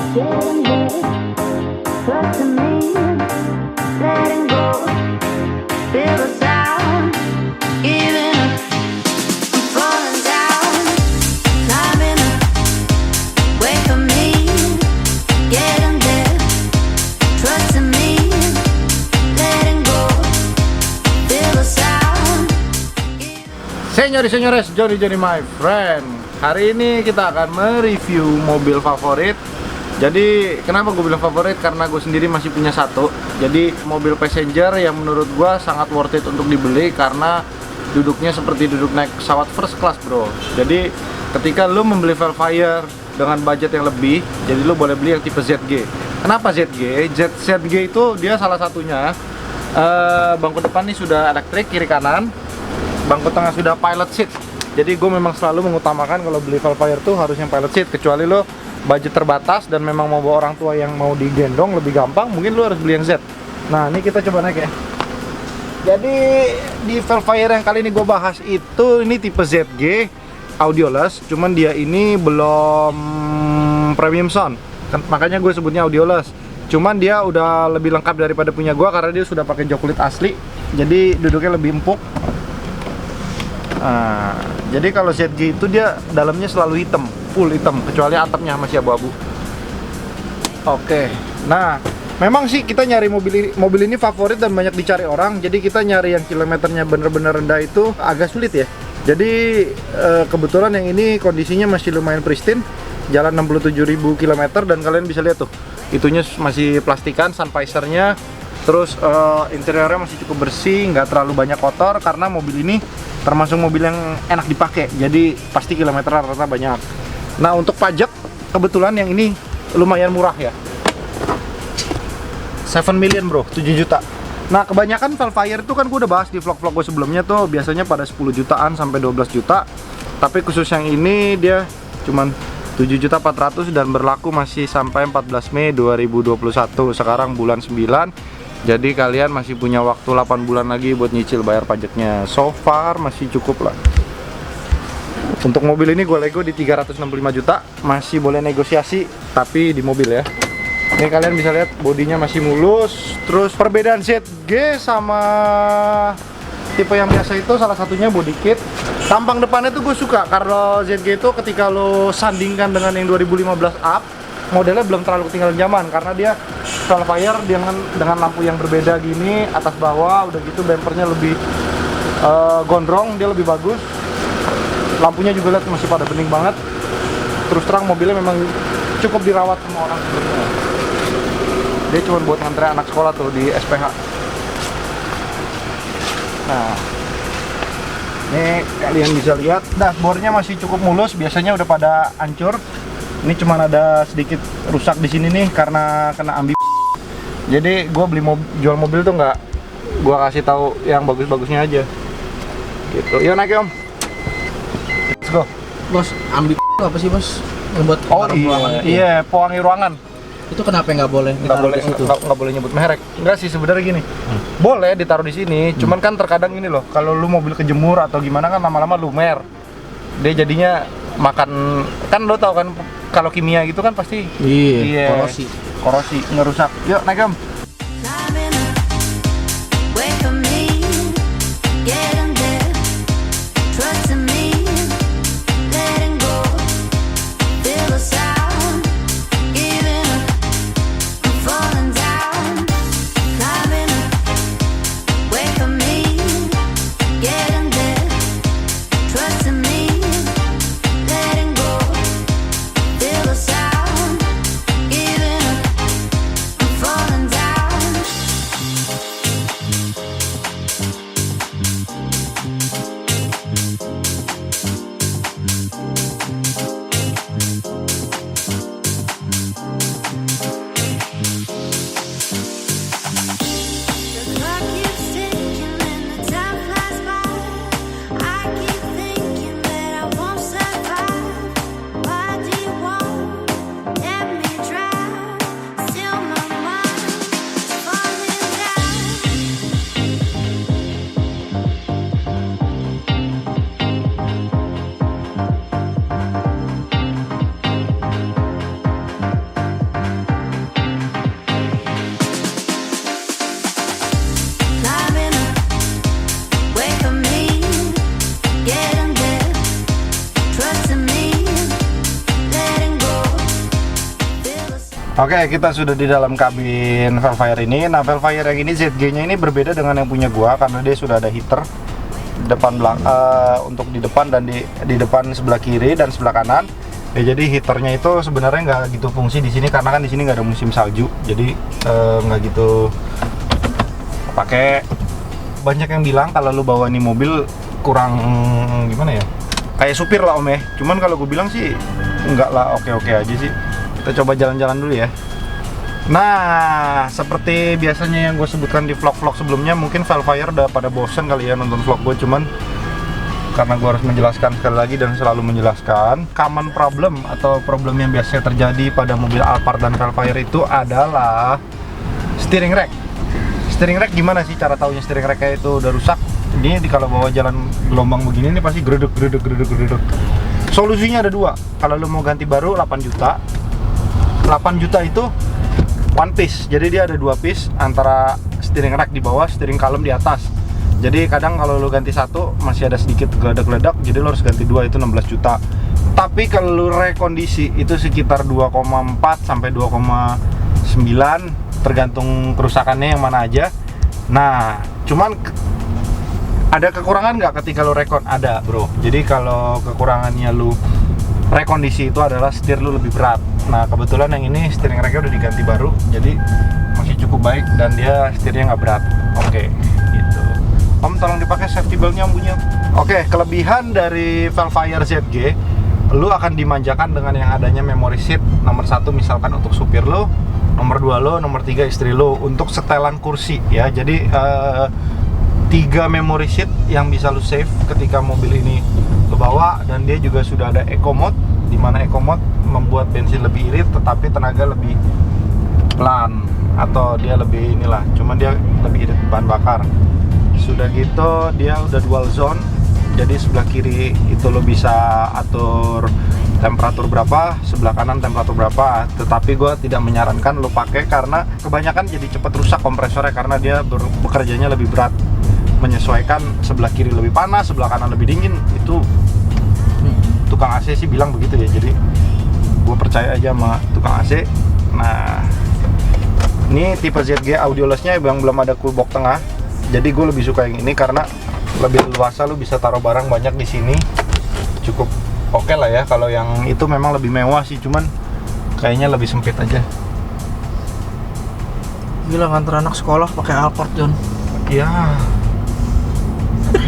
getting there, trusting me, letting go, feel the sound, giving up, I'm falling down, climbing up, wait for me, getting there, trusting me, letting go, feel the sound. Senyores, Johnny my friend. Hari ini kita akan mereview mobil favorit. Jadi kenapa gue bilang favorit? Karena gue sendiri masih punya satu. Jadi mobil passenger yang menurut gue sangat worth it untuk dibeli karena duduknya seperti duduk naik pesawat first class, bro. Jadi ketika lu membeli Velfire dengan budget yang lebih, jadi lu boleh beli yang tipe ZG. Kenapa ZG? ZG itu dia salah satunya bangku depan ini sudah elektrik kiri kanan, bangku tengah sudah pilot seat. Jadi gue memang selalu mengutamakan kalau beli Velfire tuh harus yang pilot seat, kecuali lo budget terbatas dan memang mau bawa orang tua yang mau digendong lebih gampang, mungkin lo harus beli yang Z. Nah ini kita coba naik ya. Jadi di Velfire yang kali ini gue bahas itu ini tipe ZG audioless, cuman dia ini belum premium sound, makanya gue sebutnya audioless. Cuman dia udah lebih lengkap daripada punya gue karena dia sudah pakai jok lid asli, jadi duduknya lebih empuk. Nah, jadi kalau ZG itu dia dalamnya selalu hitam, full hitam, kecuali atapnya masih abu-abu. Oke, nah memang sih kita nyari mobil ini favorit dan banyak dicari orang. Jadi kita nyari yang kilometernya bener-bener rendah itu agak sulit ya. Jadi kebetulan yang ini kondisinya masih lumayan pristine, jalan 67.000 km dan kalian bisa lihat tuh, itunya masih plastikan, sun visornya. Terus interiornya masih cukup bersih, nggak terlalu banyak kotor karena mobil ini termasuk mobil yang enak dipakai, jadi pasti kilometer rata-rata banyak. Nah untuk pajak kebetulan yang ini lumayan murah ya, 7 million bro, 7 juta. Nah kebanyakan Velfire itu kan gue udah bahas di vlog-vlog gue sebelumnya tuh biasanya pada 10 jutaan sampai 12 juta. Tapi khusus yang ini dia cuman 7.400.000 dan berlaku masih sampai 14 Mei 2021. Sekarang bulan 9. Jadi kalian masih punya waktu 8 bulan lagi buat nyicil bayar pajaknya. So far masih cukup lah. Untuk mobil ini gue lego di 365 juta. Masih boleh negosiasi tapi di mobil ya. Ini kalian bisa lihat bodinya masih mulus. Terus perbedaan ZG sama tipe yang biasa itu salah satunya body kit. Tampang depannya tuh gue suka karena ZG itu ketika lo sandingkan dengan yang 2015 up, modelnya belum terlalu ketinggalan zaman karena dia Velfire dengan lampu yang berbeda gini, atas bawah, udah gitu bumpernya lebih gondrong, dia lebih bagus. Lampunya juga lihat masih pada bening banget. Terus terang mobilnya memang cukup dirawat sama orang sebelumnya. Dia cuma buat ngantre anak sekolah tuh di SPH. Nah, ini kalian bisa lihat dashboardnya masih cukup mulus, biasanya udah pada hancur. Ini cuma ada sedikit rusak di sini nih karena kena ambi. Jadi gue jual mobil tuh nggak gue kasih tahu yang bagus-bagusnya aja. Gitu. Yuk naik om. Let's go. Bos, ambi apa sih bos? Membuat ruangan itu. Iya, pewangi ruangan. Itu kenapa nggak boleh? Nggak boleh nyebut merek. Enggak sih sebenarnya gini. Boleh ditaruh di sini, cuman kan terkadang ini loh, kalau lu mobil kejemur atau gimana kan lama-lama lumer. Dia jadinya makan, kan lo tau kan kalau kimia gitu kan pasti iya. Korosi ngerusak. Yuk naik om. Falling down. Oke, kita sudah di dalam kabin Velfire ini. Nah, Velfire yang ini ZG-nya ini berbeda dengan yang punya gua karena dia sudah ada heater untuk di depan dan di depan sebelah kiri dan sebelah kanan. Ya, jadi heaternya itu sebenarnya nggak gitu fungsi di sini karena kan di sini nggak ada musim salju. Jadi nggak gitu pakai. Banyak yang bilang kalau lu bawa ini mobil kurang gimana ya? Kayak supir lah om ya. Cuman kalau gue bilang sih enggak lah, oke-oke aja sih. Kita coba jalan-jalan dulu ya. Nah, seperti biasanya yang gue sebutkan di vlog-vlog sebelumnya, mungkin Velfire udah pada bosen kali ya nonton vlog gue, cuman karena gue harus menjelaskan sekali lagi dan selalu menjelaskan, common problem atau problem yang biasanya terjadi pada mobil Alphard dan Velfire itu adalah steering rack. Steering rack gimana sih cara taunya steering rack kayak itu udah rusak? Ini kalau bawa jalan gelombang begini ini pasti gredek. Solusinya ada dua. Kalau lo mau ganti baru 8 juta. 8 juta itu one piece, jadi dia ada dua piece antara steering rack di bawah, steering column di atas. Jadi kadang kalau lo ganti satu masih ada sedikit geledak-geledak, jadi lo harus ganti dua, itu 16 juta. Tapi kalau lo rekondisi itu sekitar 2,4 sampai 2,9 tergantung kerusakannya yang mana aja. Nah, cuman ada kekurangan nggak ketika lo rekon? Ada bro. Jadi kalau kekurangannya lo rekondisi itu adalah setir lu lebih berat. Nah, kebetulan yang ini steering racknya udah diganti baru, jadi masih cukup baik dan dia setirnya nggak berat. Oke, gitu. Om tolong dipakai safety beltnya om bunyi. Oke, kelebihan dari Velfire ZG, lu akan dimanjakan dengan yang adanya memory seat. Nomor 1 misalkan untuk supir lu, nomor 2 lu, nomor 3 istri lu. Untuk setelan kursi ya, jadi 3 memory seat yang bisa lu save ketika mobil ini lu bawa, dan dia juga sudah ada eco mode, di mana eco mode membuat bensin lebih irit tetapi tenaga lebih pelan, atau dia lebih inilah, cuman dia lebih irit bahan bakar. Sudah gitu dia udah dual zone, jadi sebelah kiri itu lo bisa atur temperatur berapa, sebelah kanan temperatur berapa. Tetapi gue tidak menyarankan lo pakai karena kebanyakan jadi cepat rusak kompresornya karena dia bekerjanya lebih berat, menyesuaikan sebelah kiri lebih panas, sebelah kanan lebih dingin. Itu tukang AC sih bilang begitu ya, jadi gue percaya aja sama tukang AC. Nah, ini tipe ZG audioless-nya yang belum ada cool box tengah, jadi gue lebih suka yang ini karena lebih luasa, lu bisa taruh barang banyak di sini, cukup oke lah ya. Kalau yang itu memang lebih mewah sih, cuman kayaknya lebih sempit aja. Gila, nganter anak sekolah pakai Alphard John. Ya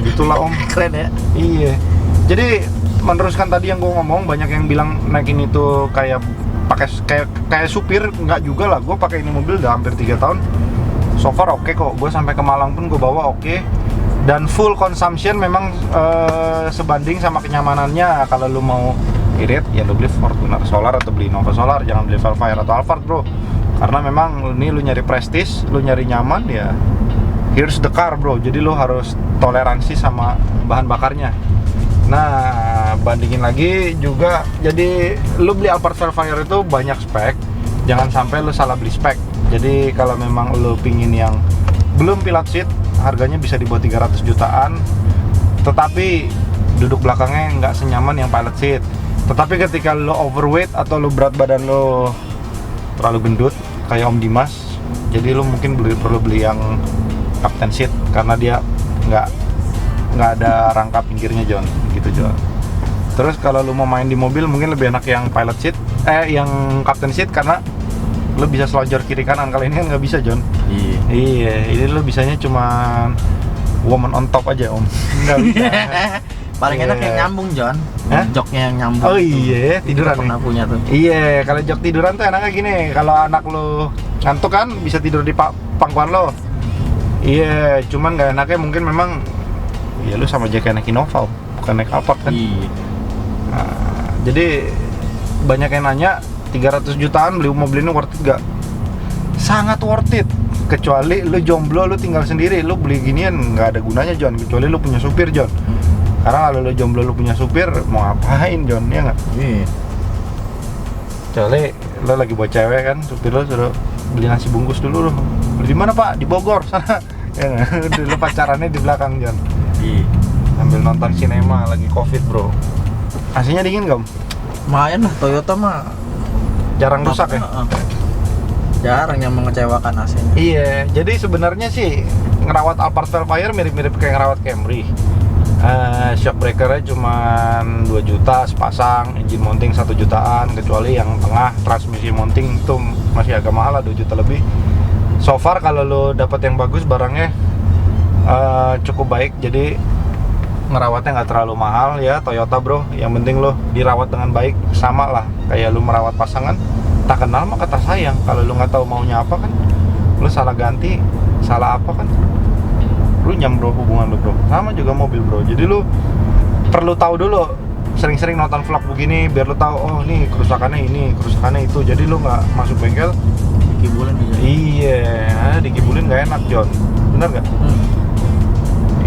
gitulah om. Keren ya. Iya, jadi meneruskan tadi yang gue ngomong, banyak yang bilang naikin itu kayak kayak supir. Enggak juga lah, gue pakai ini mobil udah hampir 3 tahun, so far oke kok. Gue sampai ke Malang pun gue bawa oke. Dan full consumption memang sebanding sama kenyamanannya. Kalau lu mau irit ya lu beli Fortuner Solar atau beli Nova Solar, jangan beli Velfire atau Alphard bro, karena memang ini lu nyari prestis, lu nyari nyaman ya, here's the car bro. Jadi lu harus toleransi sama bahan bakarnya. Nah, bandingin lagi juga, jadi lu beli Alphard Velfire itu banyak spek, jangan sampai lu salah beli spek. Jadi kalau memang lu pingin yang belum pilot seat, harganya bisa di bawah 300 jutaan, tetapi duduk belakangnya nggak senyaman yang pilot seat. Tetapi ketika lu overweight atau lu berat badan lu terlalu gendut kayak Om Dimas, jadi lu mungkin perlu beli yang captain seat karena dia nggak ada rangka pinggirnya John, gitu John. Terus kalau lu mau main di mobil mungkin lebih enak yang pilot seat, yang captain seat, karena lu bisa selonjor kiri kanan. Kalau ini kan nggak bisa John. Iya, ini lu bisanya cuma woman on top aja om. Nggak bisa. Paling enak yang nyambung John. Joknya yang nyambung. Oh iya, tiduran. Pernah punya tuh. Iya, kalau jok tiduran tuh enaknya gini. Kalau anak lu ngantuk kan bisa tidur di pangkuan lo. Iya, cuman nggak enaknya mungkin memang ya lu sama aja kayak naik Innova, bukan naik Alphard kan. Iya. Nah, jadi banyak yang nanya 300 jutaan beli mobil ini worth it gak? Sangat worth it. Kecuali lu jomblo, lu tinggal sendiri, lu beli ginian nggak ada gunanya John. Kecuali lu punya supir John. Karena kalau lu jomblo lu punya supir, mau ngapain John, ya nggak? Iya. Kecuali lu lagi bawa cewek kan, supir lu suruh beli nasi bungkus dulu. Beli di mana Pak? Di Bogor sana. Ya nggak? Lu pacarannya di belakang John. Iya. Sambil nonton sinema lagi covid bro. AC-nya dingin gak? Lumayan lah, Toyota mah Jarang rusak ya? Jarang yang mengecewakan AC-nya. Iya, jadi sebenarnya sih ngerawat Alphard Velfire mirip-mirip kayak ngerawat Camry. Shock breakernya cuma 2 juta sepasang, engine mounting 1 jutaan, kecuali yang tengah transmisi mounting itu masih agak mahal lah, 2 juta lebih. So far kalau lo dapet yang bagus barangnya cukup baik, jadi ngerawatnya nggak terlalu mahal ya Toyota bro. Yang penting lo dirawat dengan baik, sama lah kayak lo merawat pasangan, tak kenal maka tak sayang. Kalau lo nggak tahu maunya apa kan, lo salah ganti, salah apa kan, lu nyambro hubungan lu bro. Sama juga mobil bro, jadi lu perlu tahu dulu, sering-sering nonton vlog begini biar lu tahu, oh nih kerusakannya ini, kerusakannya itu. Jadi lu nggak masuk bengkel Dikibulin aja. iya, dikibulin nggak enak John, bener nggak?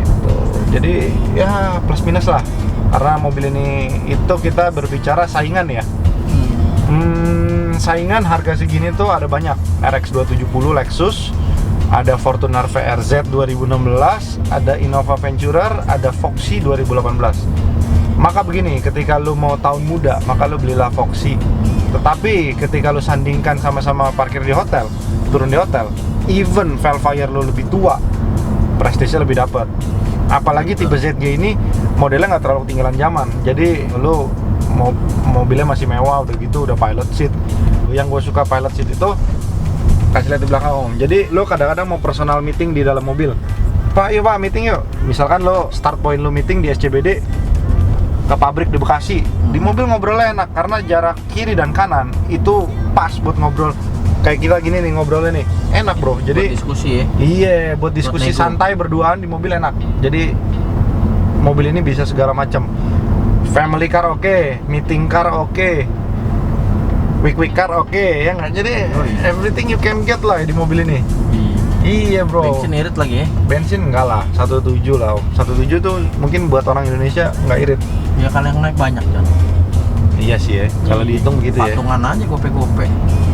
Gitu. Jadi ya plus minus lah, karena mobil ini itu kita berbicara saingan ya. Saingan harga segini tuh ada banyak. RX 270 Lexus, ada Fortuner VRZ 2016, ada Innova Venturer, ada Foxy 2018. Maka begini, ketika lu mau tahun muda, maka lu belilah Foxy. Tetapi ketika lu sandingkan sama-sama parkir di hotel, turun di hotel, even Velfire lu lebih tua, prestisnya lebih dapat. Apalagi tipe ZG ini modelnya nggak terlalu ketinggalan zaman. Jadi lu mobilnya masih mewah, udah gitu udah pilot seat. Yang gue suka pilot seat itu, kasih lihat di belakang om. Jadi lo kadang-kadang mau personal meeting di dalam mobil. Pak, yuk pak meeting yuk. Misalkan lo start point lo meeting di SCBD ke pabrik di Bekasi. Di mobil ngobrolnya enak karena jarak kiri dan kanan itu pas buat ngobrol. Kayak kita gini nih ngobrolnya nih, enak bro. Jadi buat diskusi ya. Iya, buat diskusi santai berduaan di mobil enak. Jadi mobil ini bisa segala macam. Family car oke, meeting car oke, week car oke, ya nggak? Jadi everything you can get lah di mobil ini. Iya bro. Bensin irit lagi ya? Bensin enggak lah, 1.7 lah om. 1.7 tuh mungkin buat orang Indonesia nggak irit. Ya kan yang naik banyak kan? Iya sih ya, kalau dihitung gitu ya. Patungan aja gope-gope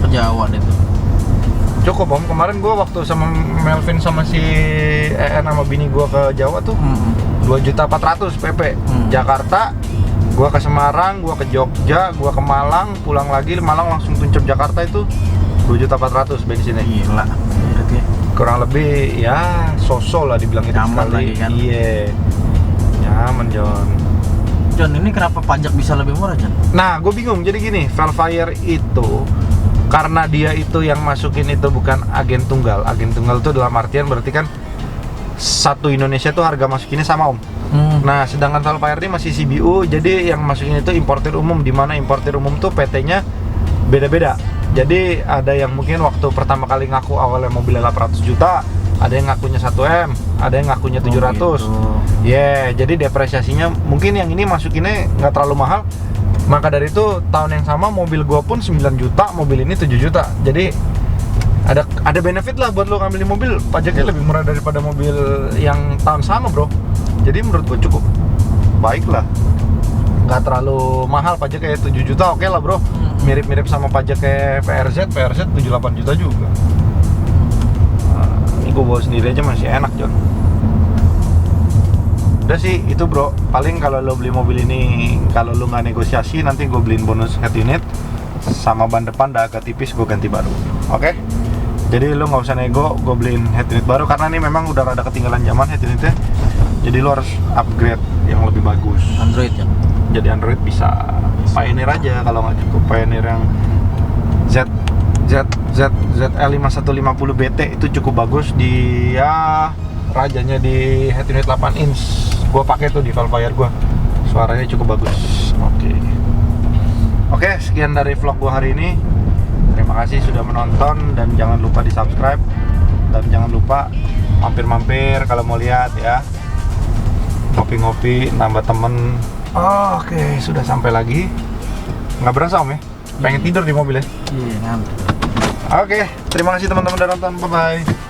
kejauhan itu. Cukup om, kemarin gua waktu sama Melvin sama si EN sama bini gua ke Jawa tuh 2.400.000 PP. Jakarta, gua ke Semarang, gua ke Jogja, gua ke Malang, pulang lagi Malang langsung tuncep Jakarta itu 2.400.000 bensinnya. Gila, irit ya. Kurang lebih ya sosok lah dibilang itu Nyaman sekali. lagi kan? Iya, nyaman John. John, ini kenapa pajak bisa lebih murah John? Nah, gue bingung. Jadi gini, Velfire itu karena dia itu yang masukin itu bukan agen tunggal. Agen tunggal itu dalam artian berarti kan satu Indonesia tuh harga masukinnya sama om. Nah, sedangkan Velfire ini masih CBU, jadi yang masukin itu importir umum, di mana importir umum tuh PT-nya beda-beda. Jadi ada yang mungkin waktu pertama kali ngaku awalnya mobilnya 800 juta, ada yang ngakunya 1M, ada yang ngakunya 700. Gitu. Yeah, jadi depresiasinya mungkin yang ini masukinnya nggak terlalu mahal. Maka dari itu tahun yang sama mobil gua pun 9 juta, mobil ini 7 juta. Jadi ada benefit lah buat lo ngambil mobil, pajaknya lebih murah daripada mobil yang tahun sama bro. Jadi menurut gua cukup baik lah, nggak terlalu mahal pajaknya 7 juta, oke lah bro. Mirip-mirip sama pajak kayak VRZ 7-8 juta juga. Ini gue bawa sendiri aja masih enak John. Udah sih itu bro, paling kalau lo beli mobil ini, kalau lo nggak negosiasi nanti gue beliin bonus head unit sama ban depan udah agak tipis, gue ganti baru. Oke? Jadi lo nggak usah nego, gue beliin head unit baru karena ini memang udah rada ketinggalan zaman head unitnya. Jadi lo harus upgrade yang lebih bagus. Android ya? Jadi Android bisa. Pioneer aja kalau nggak cukup. Pioneer yang ZL5150 BT itu cukup bagus. Dia rajanya di head unit 8 inch. Gua pakai tuh di Velfire gua. Suaranya cukup bagus. Oke, sekian dari vlog gua hari ini. Terima kasih sudah menonton dan jangan lupa di-subscribe dan jangan lupa mampir-mampir kalau mau lihat ya. Ngopi-ngopi, nambah temen. Oke, sudah sampai lagi. Nggak berasa om ya? Pengen tidur di mobil ya? Iya, ngantuk. Oke, terima kasih teman-teman udah nonton. Bye-bye.